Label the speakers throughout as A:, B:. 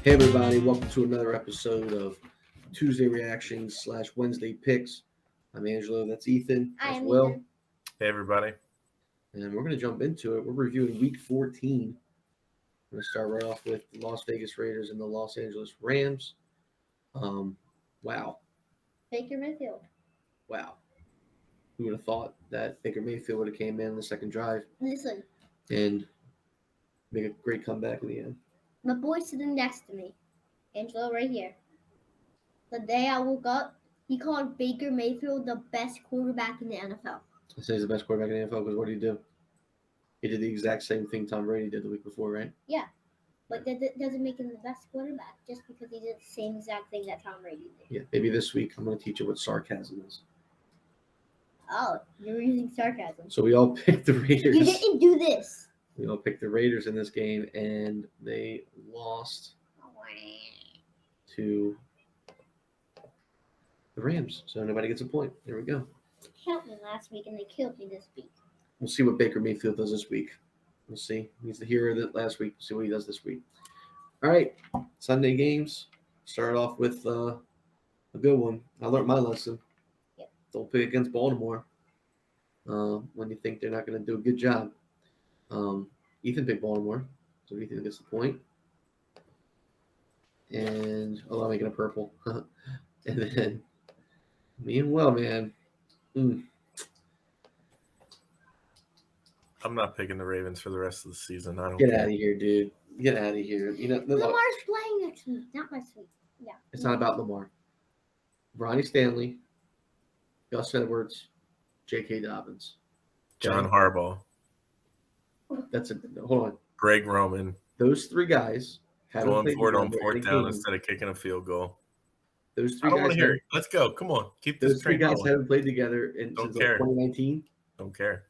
A: Hey everybody, welcome to another episode of Tuesday Reactions / Wednesday Picks. I'm Angelo, that's Ethan
B: I
A: as
B: am
A: well.
B: Ethan.
C: Hey, everybody.
A: And we're going to jump into it. We're reviewing Week 14. I'm going to start right off with the Las Vegas Raiders and the Los Angeles Rams. Wow.
B: Baker Mayfield.
A: Wow. Who would have thought that Baker Mayfield would have came in the second drive
B: Listen,
A: and make a great comeback in the end?
B: my boy sitting next to me, Angelo, right here. The day I woke up, he called Baker Mayfield the best quarterback in the NFL.
A: I say he's the best quarterback in the NFL because what did he do? He did the exact same thing Tom Brady did the week before, right?
B: Yeah, but that doesn't make him the best quarterback just because he did the same exact thing that Tom Brady did.
A: Yeah, maybe this week I'm going to teach you what sarcasm is.
B: Oh, you're using sarcasm.
A: So we all picked the Raiders.
B: You didn't do this.
A: We all picked the Raiders in this game, and they lost to the Rams. So nobody gets a point. There we go.
B: Killed me last week, and they killed me this week.
A: We'll see what Baker Mayfield does this week. We'll see. He's the hero that last week. We'll see what he does this week. All right, Sunday games. Start off with a good one. I learned my lesson.
B: Yep.
A: Don't pick against Baltimore when you think they're not going to do a good job. Ethan picked Baltimore, so Ethan gets the point. And I'm making a purple. And then me and Will, man.
C: I'm not picking the Ravens for the rest of the season. I don't
A: Get
C: care.
A: out of here, dude. Get out of here. You know,
B: Lamar's playing next week, not next week. Yeah.
A: it's not about Lamar. Ronnie Stanley, Gus Edwards, J.K. Dobbins.
C: John Harbaugh,
A: That's it. Hold on.
C: Greg Roman,
A: Those three guys haven't
C: going
A: played
C: for it on
A: together in
C: fourth
A: a
C: down
A: game.
C: instead of kicking a field goal.
A: Those
C: I
A: three
C: don't want
A: guys.
C: to hear it. Let's go. Come on. Keep
A: Those
C: this
A: three
C: train
A: guys
C: going.
A: haven't played together since
C: Don't care.
A: 2019.
C: Don't care.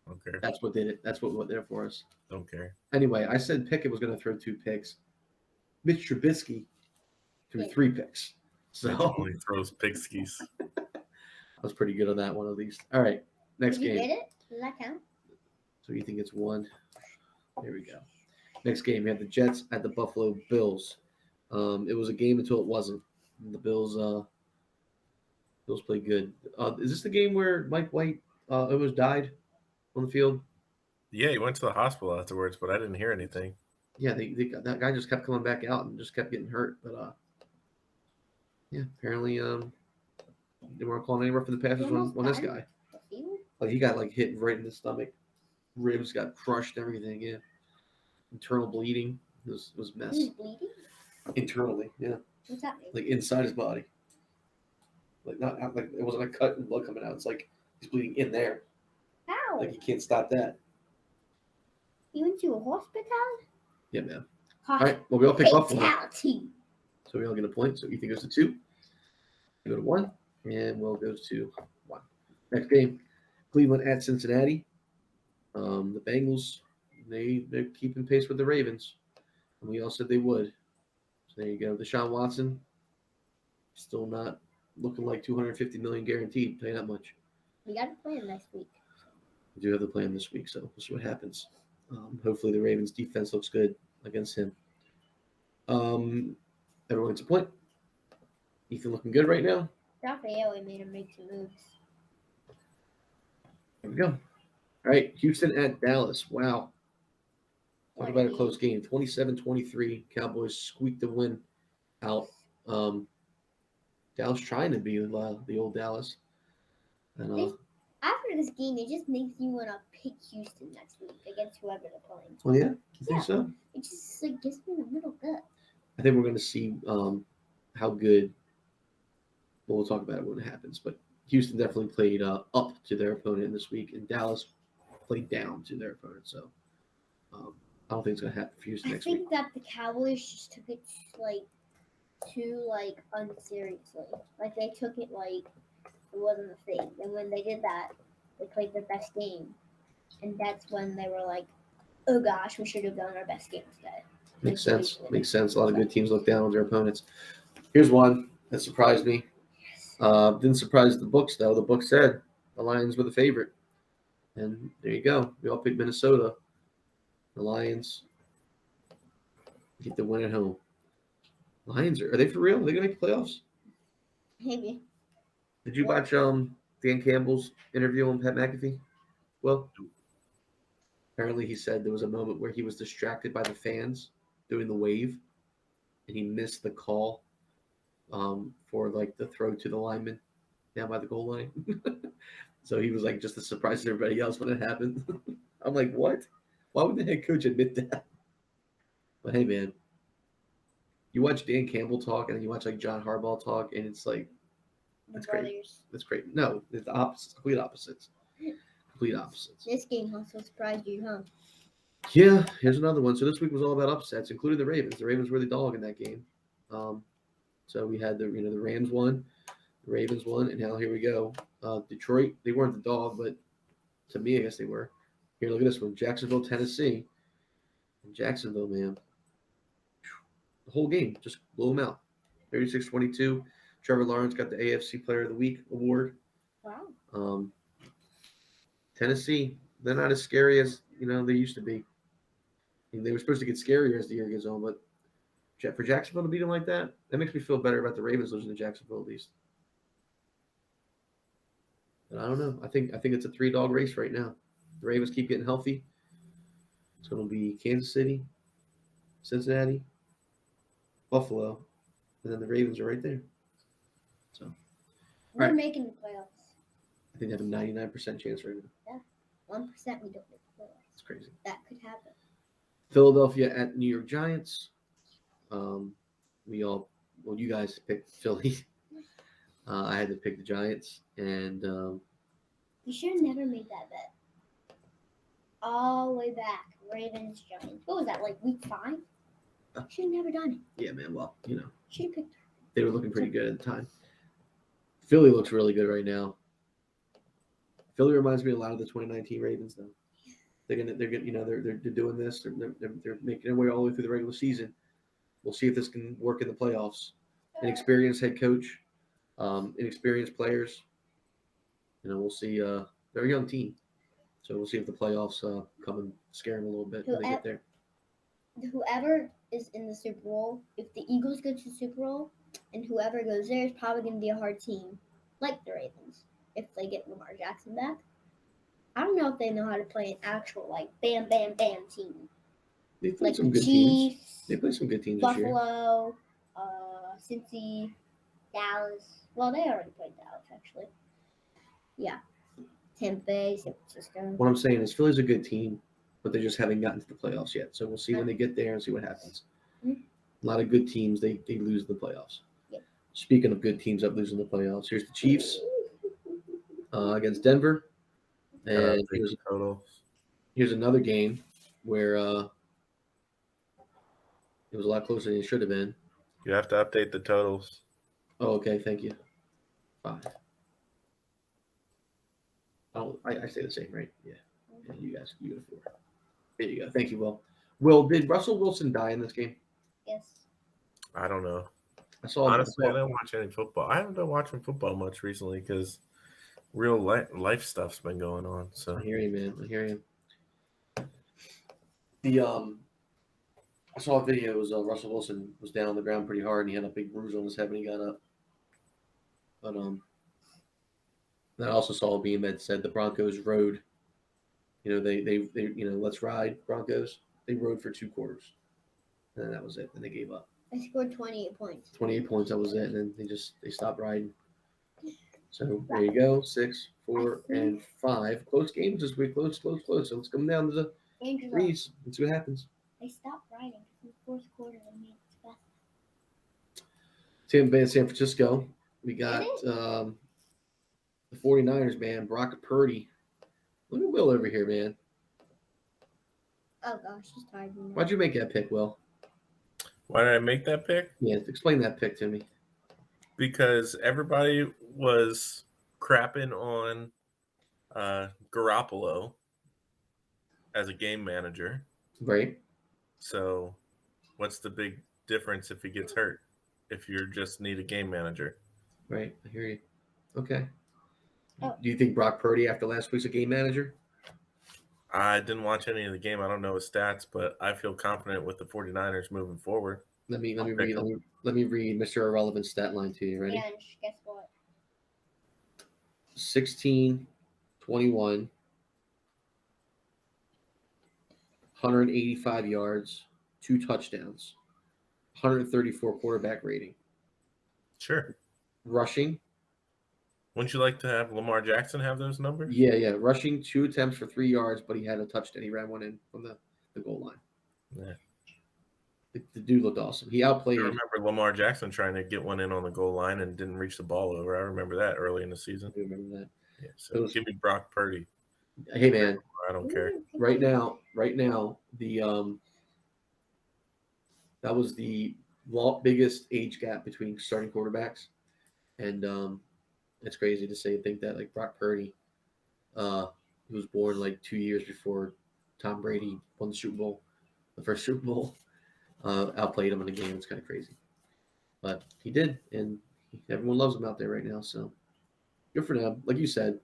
C: Don't care.
A: That's what did it. That's what went there for us.
C: Don't care.
A: Anyway, I said Pickett was going to throw 2 picks. Mitch Trubisky threw 3 picks. So
C: Only throws pigskis.
A: I was pretty good on that one at least. All right, next
B: Did you
A: game.
B: get it? Does that count?
A: So you think it's 1? There we go. Next game, we have the Jets at the Buffalo Bills. It was a game until it wasn't. The Bills played good. Is this the game where Mike White almost died on the field?
C: Yeah, he went to the hospital afterwards, but I didn't hear anything.
A: Yeah, that guy just kept coming back out and just kept getting hurt. But yeah, apparently they weren't calling anywhere for the passes on this guy. Like he got hit right in the stomach, ribs got crushed, everything. Yeah, internal bleeding. It was a mess.
B: He's bleeding?
A: Internally, yeah,
B: What's that mean?
A: like inside his body. Like not like it wasn't a cut and blood coming out. It's like he's bleeding in there.
B: How?
A: Like you can't stop that.
B: You went to a hospital?
A: Yeah, man. All right, well we all pick Buffalo,
B: Fatality.
A: so we all get a point. So Ethan goes to 2, I go to 1, and Will goes to 1. Next game, Cleveland at Cincinnati. The Bengals, they're keeping pace with the Ravens, and we all said they would. So there you go. Deshaun Watson, still not looking like $250 million guaranteed. Tell you that much.
B: We got to play him next week.
A: We do have the plan this week, so we'll see what happens. Hopefully the Ravens defense looks good against him. Everyone gets a point. Ethan looking good right now.
B: Raphael made him make some moves.
A: There we go. All right, Houston at Dallas. Wow. Talk about a close game. 27-23. Cowboys squeaked the win out. Dallas trying to be the old Dallas. And
B: After this game, it just makes you want to pick Houston next week against whoever they're playing.
A: oh yeah, you think
B: Yeah.
A: so?
B: It just gives me the middle gut.
A: I think we're going to see how good. Well, we'll talk about it when it happens. But Houston definitely played up to their opponent this week, and Dallas played down to their opponent. So I don't think it's going to happen for Houston
B: I
A: next week.
B: think that the Cowboys just took it too unseriously. Like they took it like it wasn't a thing. And when they did that, they played their best game, and that's when they were like, "Oh gosh, we should have done our best game today."
A: Makes sense. Makes sense. A lot of good teams look down on their opponents. Here's one that surprised me. Didn't surprise the books, though. The book said the Lions were the favorite. And there you go. We all picked Minnesota. The Lions get the win at home. Lions are they for real? Are they gonna make the playoffs?
B: Maybe.
A: Did you
B: What?
A: watch Dan Campbell's interview on Pat McAfee? Well, apparently he said there was a moment where he was distracted by the fans doing the wave, and he missed the call for like the throw to the lineman down by the goal line. So he was like just as surprised as everybody else when it happened. I'm like, what? Why would the head coach admit that? But hey, man, you watch Dan Campbell talk and then you watch like John Harbaugh talk, and it's like
B: The
A: that's great.
B: brothers.
A: That's great. No, it's the opposites, complete opposites. Complete opposites.
B: This game also surprised you, huh?
A: Yeah, here's another one. So this week was all about upsets, including the Ravens. The Ravens were the dog in that game. So we had the Rams won, the Ravens won, and now here we go. Detroit, they weren't the dog, but to me, I guess they were. Here, look at this one: Jacksonville, Tennessee. And Jacksonville, man, the whole game just blew them out. 36-22. Trevor Lawrence got the AFC Player of the Week award.
B: Wow.
A: Tennessee, they're not as scary as they used to be. I mean, they were supposed to get scarier as the year goes on, but for Jacksonville to beat them like that makes me feel better about the Ravens losing to Jacksonville at least. But I don't know. I think it's a 3-dog race right now. The Ravens keep getting healthy. It's going to be Kansas City, Cincinnati, Buffalo, and then the Ravens are right there. So
B: We're
A: right.
B: making the playoffs.
A: I think they have a 99% chance right now.
B: 1% we don't make the playoffs.
A: It's crazy.
B: That could happen.
A: Philadelphia at New York Giants. You guys picked Philly. I had to pick the Giants, and
B: You should have never made that bet. All the way back, Ravens, Giants. What was that, like week 5? Should have never done it.
A: yeah, man. Well,
B: Should have picked.
A: they were looking pretty good at the time. Philly looks really good right now. Philly reminds me a lot of the 2019 Ravens, though. They're doing this. They're making their way all the way through the regular season. We'll see if this can work in the playoffs. An experienced head coach, inexperienced players. We'll see. They're a young team, so we'll see if the playoffs come and scare them a little bit when they get there.
B: Whoever is in the Super Bowl, if the Eagles go to the Super Bowl, and whoever goes there is probably going to be a hard team, like the Ravens, if they get Lamar Jackson back. I don't know if they know how to play an actual bam, bam, bam team.
A: They played
B: Like
A: some
B: the
A: good teams.
B: Chiefs,
A: They played some good teams this year.
B: Buffalo, Cincy, Dallas. Well, they already played Dallas, actually. Yeah. Tampa Bay, San Francisco.
A: What I'm saying is Philly's a good team, but they just haven't gotten to the playoffs yet. So we'll see when they get there and see what happens.
B: Mm-hmm.
A: A lot of good teams, they lose the playoffs.
B: Yep.
A: Speaking of good teams up losing the playoffs, here's the Chiefs against Denver. And here's another game where it was a lot closer than it should have been.
C: You have to update the totals.
A: Oh, okay. Thank you. 5. Oh, I say the same, right? Yeah. You guys, you got 4. There you go. Thank you, Will. Will, did Russell Wilson die in this game?
B: Yes.
C: I don't know.
A: Honestly,
C: I don't watch any football. I haven't been watching football much recently because real life stuff's been going on. So
A: I hear you, man. I hear you. I saw a video. It was Russell Wilson was down on the ground pretty hard, and he had a big bruise on his head when he got up. But then I also saw a meme that said the Broncos rode. They let's ride Broncos. They rode for 2 quarters, and then that was it. Then they gave up.
B: I scored 28 points.
A: 28 points. That was it. And then they stopped riding. So there you go. 6, 4, and 5. Close games this week. Close. So let's come down to the
B: Angelo,
A: threes and see what happens.
B: they stopped riding in the 4th quarter. They made it best.
A: Tampa Bay and San Francisco. We got the 49ers, man. Brock Purdy. Look at Will over here, man.
B: Oh gosh, he's tired.
A: Why'd you make that pick, Will?
C: why did I make that pick?
A: Yeah, explain that pick to me.
C: Because everybody was crapping on Garoppolo as a game manager.
A: Right.
C: So what's the big difference if he gets hurt? If you just need a game manager.
A: Right. I hear you. Okay.
B: Oh.
A: Do you think Brock Purdy after last week's a game manager?
C: I didn't watch any of the game. I don't know his stats, but I feel confident with the 49ers moving forward.
A: Let me
C: I'll
A: read
C: pick 'em.
A: let me read Mr. Irrelevant stat line to you. Ready?
B: And guess what?
A: 16, 21, 185 yards, 2 touchdowns, 134 quarterback rating.
C: Sure.
A: Rushing,
C: Wouldn't you like to have Lamar Jackson have those numbers?
A: yeah. Rushing 2 attempts for 3 yards, but he had a touchdown. He ran one in from the goal line.
C: Yeah.
A: The dude looked awesome. He outplayed.
C: I remember Lamar Jackson trying to get one in on the goal line and didn't reach the ball over. I remember that early in the season.
A: I remember that.
C: Yeah, so give me Brock Purdy.
A: Hey man,
C: I don't care.
A: right now, the that was the biggest age gap between starting quarterbacks, and it's crazy to think that like Brock Purdy, he was born like 2 years before Tom Brady won the Super Bowl, the first Super Bowl, outplayed him in the game. It's kind of crazy, but he did, and everyone loves him out there right now. So good for them. Like you said,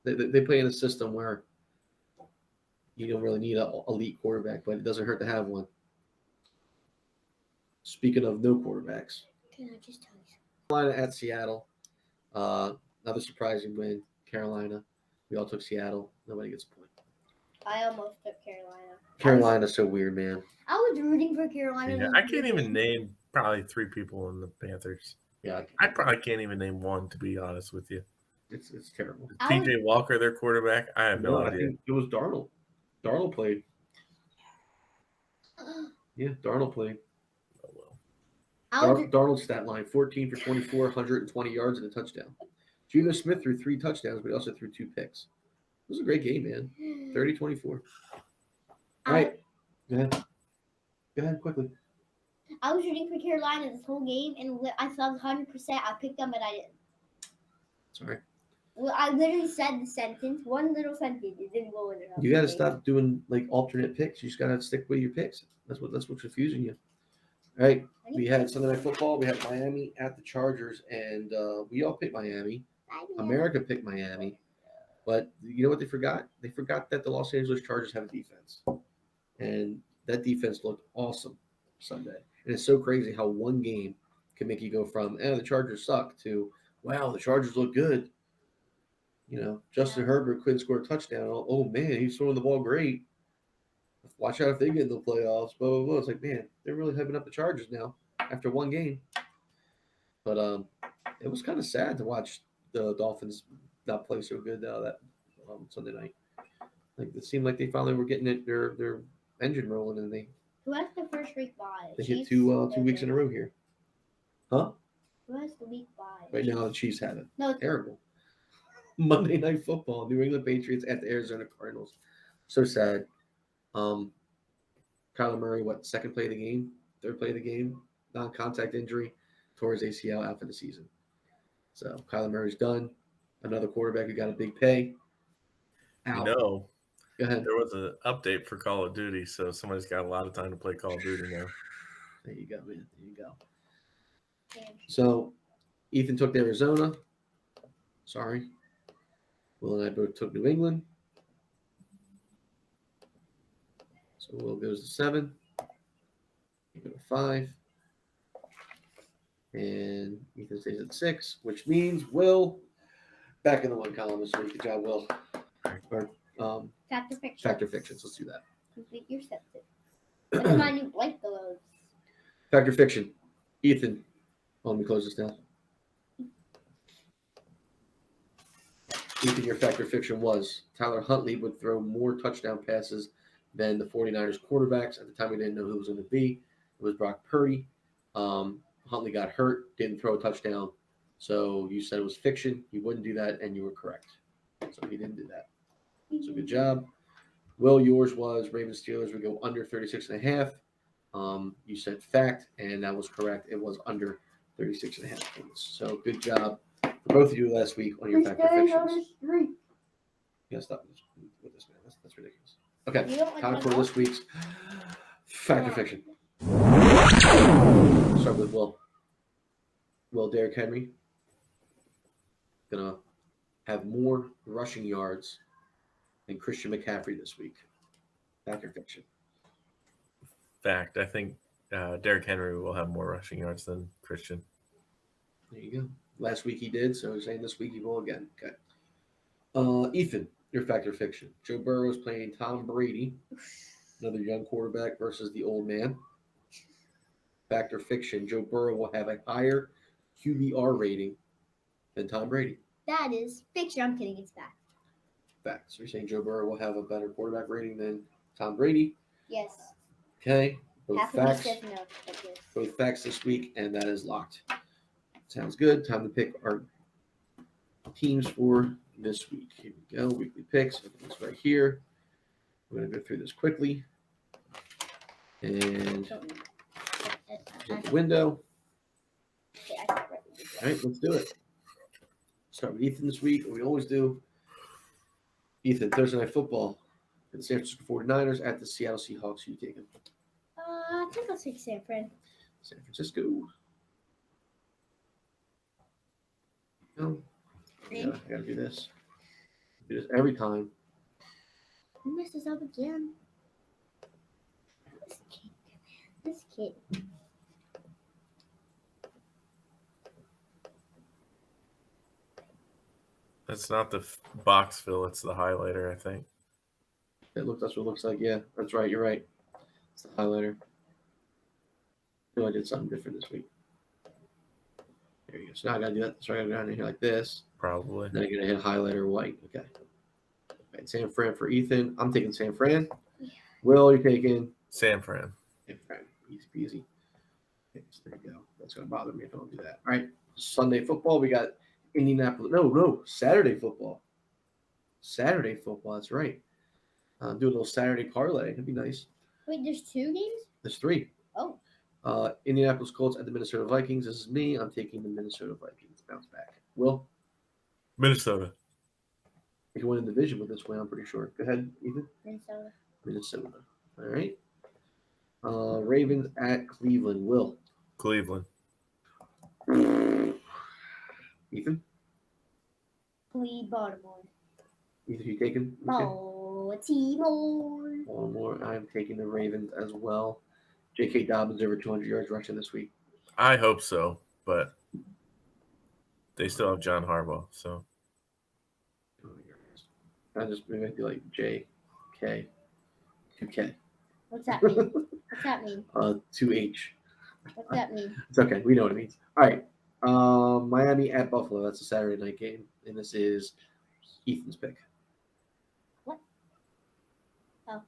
A: they play in a system where you don't really need an elite quarterback, but it doesn't hurt to have one. Speaking of no quarterbacks,
B: Can I just tell you?
A: Carolina at Seattle. Another surprising win. Carolina. We all took Seattle. Nobody gets a point.
B: I almost took Carolina.
A: Carolina's so weird, man.
B: I was rooting for Carolina.
C: Yeah, I can't even name probably 3 people in the Panthers.
A: Yeah,
C: I probably can't even name one, to be honest with you.
A: it's terrible.
C: PJ Walker, their quarterback, I have no
A: I
C: idea.
A: think it was Darnold. Darnold played. Yeah, Darnold played.
C: Oh, well.
A: Darnold's stat line: 14 for 24, 120 yards and a touchdown. Geno Smith threw 3 touchdowns, but he also threw 2 picks. It was a great game, man. 30-24. All right. Go ahead, quickly.
B: I was rooting for Carolina this whole game, and I saw 100%. I picked them, but I didn't.
A: Sorry.
B: Well, I literally said the sentence, one little sentence. It didn't go in it.
A: You got to stop doing like alternate picks. You just got to stick with your picks. That's what's confusing you. All right. We had Sunday Night Football. We had Miami at the Chargers, and we all picked Miami. America picked Miami. But you know what they forgot? They forgot that the Los Angeles Chargers have a defense. And that defense looked awesome Sunday. And it's so crazy how one game can make you go from, the Chargers suck to, wow, the Chargers look good. Justin Herbert couldn't score a touchdown. Oh, man, he's throwing the ball great. Watch out if they get in the playoffs, blah, blah, blah. It's like, man, they're really hyping up the Chargers now after one game. But it was kind of sad to watch the Dolphins not play so good that Sunday night. Like it seemed like they finally were getting their engine rolling, and
B: Who has the first week bye?
A: they hit 2 weeks in a row here. Huh?
B: Who has the week bye?
A: Right now the Chiefs have it.
B: No,
A: Terrible. Monday Night Football, New England Patriots at the Arizona Cardinals. So sad. Kyler Murray, second play of the game, third play of the game, non-contact injury, tore his ACL out for the season. So Kyler Murray's done. Another quarterback who got a big pay. Out.
C: Go
A: ahead.
C: There was an update for Call of Duty, so somebody's got a lot of time to play Call of Duty now.
A: There you go, man. There you go. So Ethan took Arizona. Sorry. Will and I both took New England. So Will goes to 7. You go to 5. And Ethan stays at 6, which means Will back in the 1 column this week. Good job, Will. Or,
B: Factor fiction.
A: Factor fictions. Let's do that.
B: Complete your sentence. That's my new light glows.
A: Factor fiction. Ethan. Let me close this down. Ethan, your factor fiction was Tyler Huntley would throw more touchdown passes than the 49ers quarterbacks. At the time, we didn't know who it was going to be. It was Brock Purdy. Huntley got hurt, didn't throw a touchdown. So you said it was fiction. He wouldn't do that, and you were correct. So he didn't do that. So good job. Will, yours was Ravens Steelers would go under 36.5. You said fact, and that was correct. It was under 36.5 points. So good job for both of you last week on your factor fictions. You gotta stop with this, man. That's ridiculous. Okay, time for this week's factor fiction. Start with Will. Will Derrick Henry gonna have more rushing yards than Christian McCaffrey this week. Fact or fiction?
C: Fact. I think Derrick Henry will have more rushing yards than Christian.
A: There you go. Last week he did, so he's saying this week he will again. Okay. Ethan, your fact or fiction. Joe Burrow is playing Tom Brady, another young quarterback versus the old man. Fact or fiction. Joe Burrow will have a higher QBR rating than Tom Brady.
B: That is fiction. I'm kidding. It's fact.
A: Fact. So you're saying Joe Burrow will have a better quarterback rating than Tom Brady.
B: Yes.
A: Okay. Both
B: Half of me
A: facts.
B: says no, but yes.
A: Both facts this week, and that is locked. Sounds good. Time to pick our teams for this week. Here we go. Weekly picks. It's right here. I'm going to go through this quickly. And out the window. All right, let's do it. Start with Ethan this week. We always do. Ethan, Thursday Night Football. The San Francisco 49ers at the Seattle Seahawks. Who you taking?
B: I think I'll take San Fran.
A: San Francisco. No. I gotta do this. Do this every time.
B: Who messes up again? This kid. This kid.
C: It's not the box fill; it's the highlighter, I think.
A: That's what it looks like. Yeah, that's right. You're right. It's the highlighter. I know I did something different this week. There you go. So now I gotta do that. So I gotta go down in here like this.
C: Probably.
A: Then I'm gonna hit highlighter white. Okay. All right, San Fran for Ethan. I'm taking San Fran.
B: Yeah.
A: Will, you're taking
C: San Fran.
A: San Fran. Easy peasy. Okay, so there you go. That's gonna bother me if I don't do that. All right. Sunday football. We got Indianapolis. No. Saturday football. Saturday football. That's right. Do a little Saturday parlay. It'd be nice.
B: Wait, there's 2 games?
A: There's 3.
B: Oh.
A: Indianapolis Colts at the Minnesota Vikings. This is me. I'm taking the Minnesota Vikings. Bounce back. Will?
C: Minnesota.
A: You can win the division with this win, I'm pretty sure. Go ahead, Ethan.
B: Minnesota.
A: Minnesota. All right. Ravens at Cleveland. Will?
C: Cleveland.
A: Ethan?
B: Baltimore.
A: Ethan, you taking?
B: Baltimore.
A: One more. I'm taking the Ravens as well. J.K. Dobbins over 200 yards rushing this week.
C: I hope so, but they still have John Harbaugh, so.
A: I just maybe do like J.K. 2K.
B: What's that mean? What's that mean?
A: 2H.
B: What's that mean?
A: It's okay. We know what it means. All right. Miami at Buffalo. That's a Saturday night game. And this is Ethan's pick.
B: What? Oh.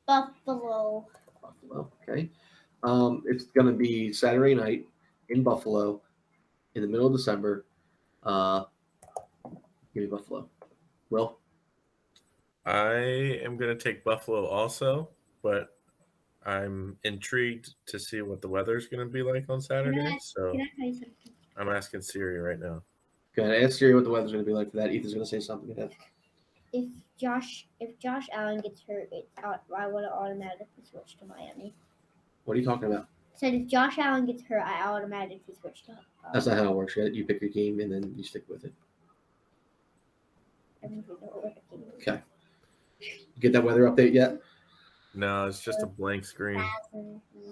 B: Buffalo.
A: Buffalo. Okay. It's going to be Saturday night in Buffalo in the middle of December. Give me Buffalo. Will?
C: I am going to take Buffalo also, but I'm intrigued to see what the weather's going to be like on Saturday. So
B: Can I tell you something?
C: I'm asking Siri right now.
A: Okay. Ask Siri what the weather's going to be like for that. Ethan's going to say something. Go ahead.
B: If Josh Allen gets hurt, I would automatically switch to Miami.
A: What are you talking about?
B: Said if Josh Allen gets hurt, I automatically switch to.
A: That's not how it works. You pick your team and then you stick with it.
B: I don't even know what the game is.
A: Okay. Get that weather update yet?
C: No, it's just a blank screen.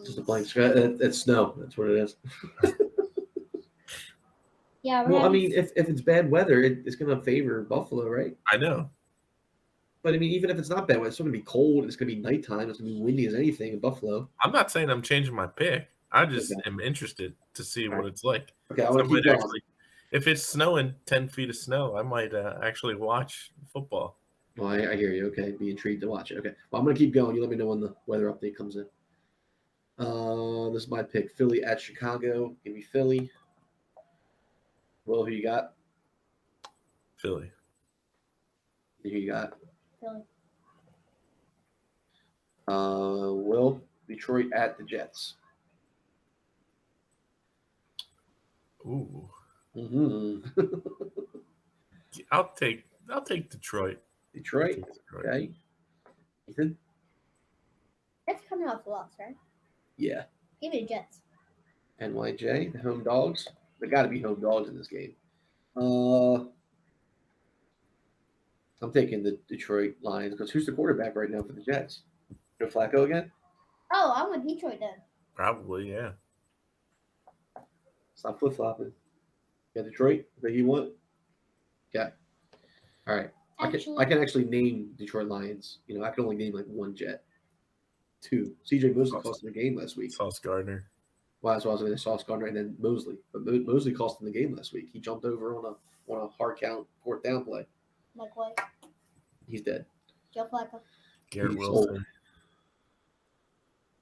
A: Just a blank screen. It's snow. That's what it is.
B: Yeah.
A: Well, I mean, if it's bad weather, it's going to favor Buffalo, right?
C: I know.
A: But I mean, even if it's not bad weather, it's still going to be cold. It's going to be nighttime. It's going to be windy as anything in Buffalo.
C: I'm not saying I'm changing my pick. I just
A: Okay.
C: am interested to see
A: All
C: what
A: right.
C: it's like.
A: Okay, I
C: So
A: want to keep going.
C: if it's snowing 10 feet of snow, I might actually watch football.
A: Well, I hear you. Okay, be intrigued to watch it. Okay, well, I'm going to keep going. You let me know when the weather update comes in. This is my pick. Philly at Chicago. Give me Philly. Will, who you got?
C: Philly.
A: Who you got?
B: Philly.
A: Will, Detroit at the Jets.
C: Ooh.
A: Mm-hmm.
C: I'll take Detroit.
A: Detroit.
C: I'll take Detroit.
A: Okay. Ethan?
B: That's coming off a loss, right?
A: Yeah.
B: Give me the Jets.
A: NYJ, the home dogs. They got to be home dogs in this game. I'm taking the Detroit Lions because who's the quarterback right now for the Jets? Joe Flacco again?
B: Oh, I'm with Detroit then.
C: Probably, yeah.
A: Stop flip flopping. Yeah, Detroit. That you want? Yeah. All right.
B: Actually,
A: I can actually name Detroit Lions. I can only name like one Jet. Two. CJ Mosley cost them the game last week.
C: Sauce Gardner.
A: Well, that's why I was going to Sauce Gardner and then Mosley. But Mosley cost them the game last week. He jumped over on a hard count fourth down play.
B: like what?
A: He's dead.
B: Joe Flacco.
C: Garrett
A: He's
C: Wilson.
A: old.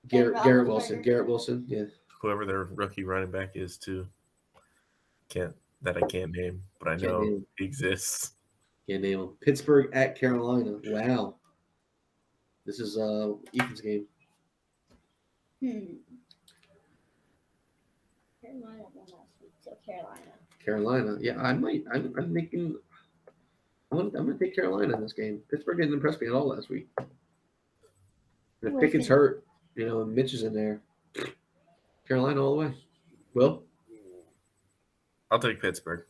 B: Ben
A: Garrett Wilson.
B: Roethlisberger.
A: Garrett Wilson. Yeah.
C: Whoever their rookie running back is too. I can't name, but I
A: Can't
C: know
A: name.
C: he exists.
A: Can't name him. Pittsburgh at Carolina. Wow. This is Ethan's game.
B: Carolina won last week, so Carolina.
A: Carolina. Yeah, I might. I'm making. I'm gonna take Carolina in this game. Pittsburgh didn't impress me at all last week. And if
B: Well,
A: Pickett's
B: see.
A: hurt, and Mitch is in there, Carolina all the way. Will?
C: I'll take Pittsburgh.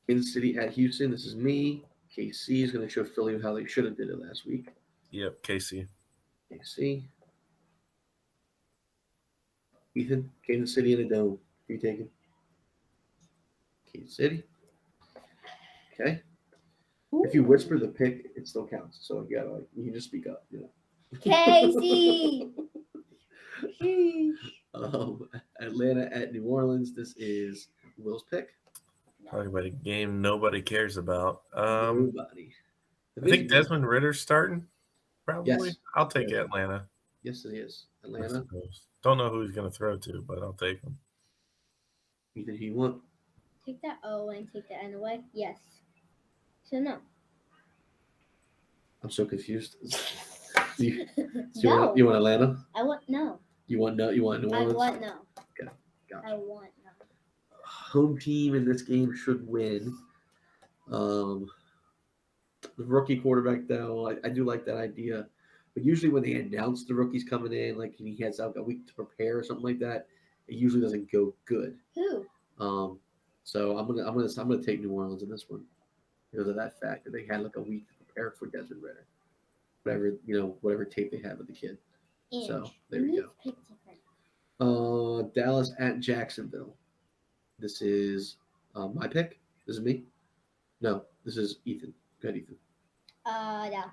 A: Kansas City at Houston. This is me. KC is going to show Philly how they should have did it last week.
C: Yep, Casey.
A: KC. Ethan, Kansas City in a dome. Who you taking? Kansas City. Okay. If you whisper the pick, it still counts. So you can just speak up.
B: Casey. Sheesh.
A: Atlanta at New Orleans. This is Will's pick.
C: Talking about a game nobody cares about.
A: Nobody.
C: I think Desmond Ritter's starting. Probably.
A: Yes.
C: I'll take
A: Yeah.
C: Atlanta.
A: Yes, it is.
C: I
A: Atlanta.
C: suppose. Don't know who he's going to throw to, but I'll take him.
A: Ethan, who you want?
B: Take that O and take the N away. Yes. So no.
A: I'm so confused. you
B: No.
A: want Atlanta?
B: I want no.
A: You want no? You want New
B: I
A: Orleans?
B: want no.
A: Okay, gotcha.
B: I want no.
A: Home team in this game should win. The rookie quarterback, though, I do like that idea. But usually when they announce the rookies coming in, like he has a week to prepare or something like that, it usually doesn't go good.
B: Who?
A: So I'm gonna take New Orleans in this one because of that fact that they had like a week to prepare for Desmond Ritter, whatever tape they have of the kid. So there you go.
B: Pick different.
A: Dallas at Jacksonville. This is my pick. This is me. No, this is Ethan. Go ahead, Ethan.
B: No.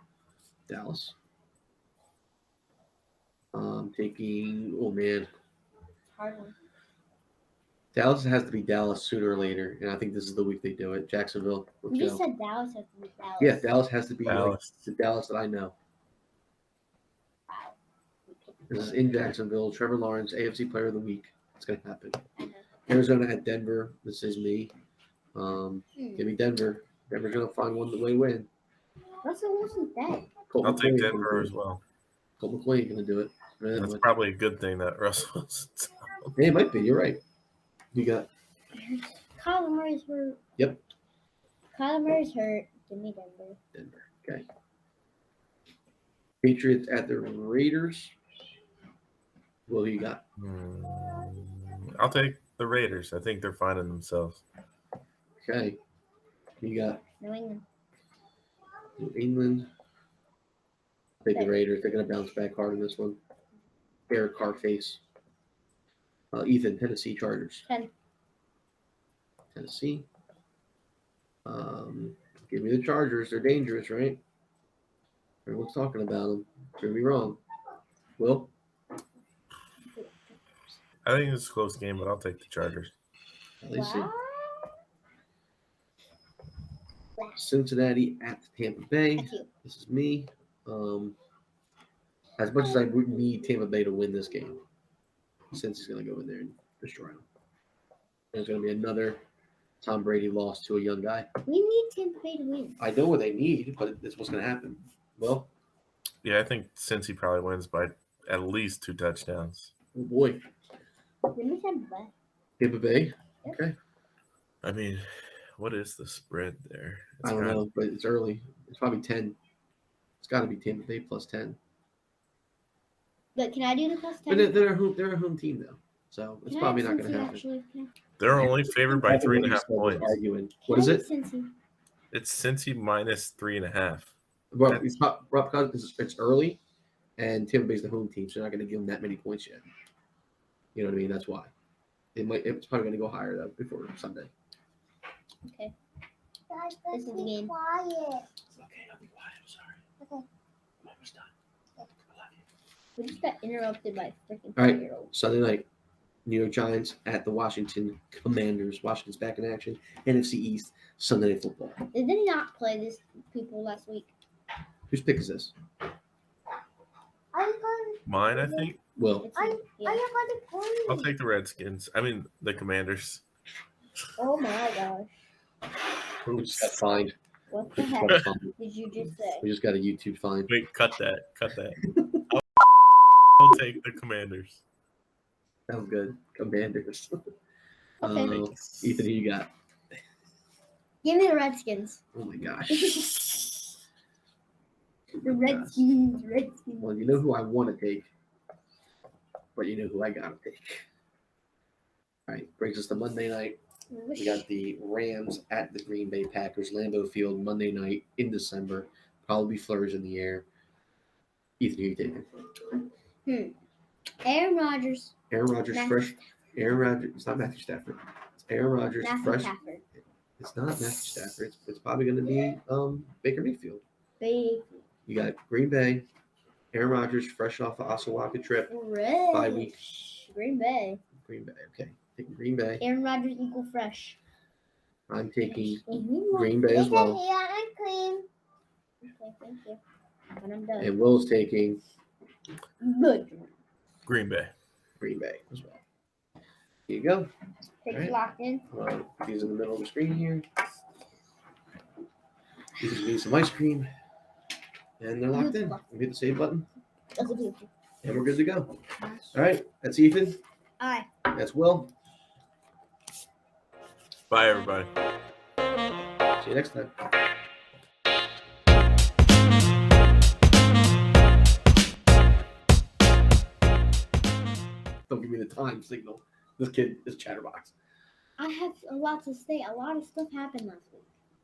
A: Dallas. Taking. Oh man,
B: Hard one.
A: Dallas has to be Dallas sooner or later, and I think this is the week they do it. Jacksonville. Let's
B: You
A: go.
B: said Dallas has to be Dallas.
A: Yeah, Dallas has to be
C: Dallas.
A: like the Dallas that I know.
B: Wow.
A: This is in Jacksonville. Trevor Lawrence, AFC Player of the Week. It's gonna happen.
B: I know.
A: Arizona at Denver. This is me. Give me Denver. Denver's gonna find one way to win.
B: Russell Wilson's dead.
A: Colt
C: I'll take
A: McCoy
C: Denver
A: gonna
C: as
A: do it.
C: well.
A: Colt McCoy gonna do it.
C: That's probably a good thing that Russell's.
A: Hey, it might be. You're right. You got
B: Kyler Murray's hurt.
A: Yep.
B: Kyler Murray's hurt. Give me Denver.
A: Denver. Okay. Patriots at the Raiders. What do you got?
C: I'll take the Raiders. I think they're finding themselves.
A: Okay. You got
B: New England.
A: New England. I think the Raiders. They're gonna bounce back hard in this one. Derek Carr face. Ethan, Tennessee Chargers.
B: 10.
A: Tennessee. Give me the Chargers. They're dangerous, right? Everyone's talking about them. Could be wrong. Will?
C: I think it's a close game, but I'll take the Chargers.
A: At least see.
B: Wow.
A: Cincinnati at Tampa Bay.
B: That's you.
A: This is me. As much as I would need Tampa Bay to win this game, since he's going to go in there and destroy them. There's going to be another Tom Brady loss to a young guy.
B: We need Tampa Bay to win.
A: I know what they need, but it's what's going to happen. Well,
C: Yeah, I think Cincy probably wins by at least 2 touchdowns.
A: oh boy.
B: Give me Tampa Bay.
A: Tampa Bay.
B: Yep.
A: Okay.
C: I mean, what is the spread there?
A: I don't know, but it's early. It's probably 10. It's got to be Tampa Bay plus 10.
B: But can I do the plus 10?
A: But they're a home team, though. So it's
B: Can I
A: probably
B: have
A: not going to
B: Cincy,
A: happen.
B: actually?
C: They're only favored by
A: Everyone
C: 3.5
A: just started
C: points.
A: Arguing.
B: Can
A: What is
B: I
A: it?
B: have Cincy?
C: It's Cincy minus 3.5.
A: Well, because it's early, and Tampa Bay's the home team, so they're not going to give them that many points yet. You know what I mean? That's why. It's probably going to go higher though before Sunday.
B: Okay. This is the game.
A: Okay, I'll be quiet. I'm sorry.
B: Okay.
A: I'm almost done. I love you.
B: We just got interrupted by a freaking
A: All right.
B: 5-year-old.
A: Sunday night, New York Giants at the Washington Commanders. Washington's back in action. NFC East Sunday Night Football.
B: Did they not play these people last week?
A: Whose pick is this?
C: Mine, I think.
A: Will.
B: Yeah.
C: I'll take the Redskins. I mean, the Commanders.
B: Oh my gosh.
A: We just got fined.
B: What the
A: We just
B: heck
A: got a fine.
B: did you just say?
A: We just got a YouTube fine.
C: Wait, cut that. Cut that. I'll take the Commanders.
A: Sounds good. Commanders.
B: Okay.
A: Ethan, who you got?
B: Give me the Redskins.
A: Oh my gosh.
B: The Redskins. Redskins.
A: Well, you know who I want to take, but you know who I gotta take. All right, brings us to Monday night. We got the Rams at the Green Bay Packers, Lambeau Field, Monday night in December. Probably flurries in the air. Ethan, who you taking?
B: Aaron Rodgers.
A: Aaron Rodgers,
B: Matthew
A: fresh. Aaron Rodgers. It's not Matthew Stafford. It's Aaron Rodgers,
B: Matthew
A: fresh.
B: Stafford.
A: It's not Matthew Stafford. It's probably going to be Baker Mayfield.
B: Big.
A: You got Green Bay, Aaron Rodgers, fresh off the Osawaka trip.
B: Red.
A: 5 week.
B: Green Bay.
A: Green Bay. Okay, taking Green Bay.
B: Aaron Rodgers equal fresh.
A: I'm taking
B: Mhm.
A: Green Bay as well.
B: Okay, thank you. And I'm done.
A: And Will's taking
B: Good.
C: Green Bay.
A: Green Bay as well. Here you go.
B: Pick
A: Alright.
B: locked in.
A: Put these in the middle of the screen here. You just need some ice cream. And they're locked in. We hit the save button. And we're good to go. All right. That's Ethan.
B: Aye.
A: That's Will.
C: Bye, everybody.
A: See you next time. Don't give me the time signal. This kid is chatterbox.
B: I have a lot to say. A lot of stuff happened last week.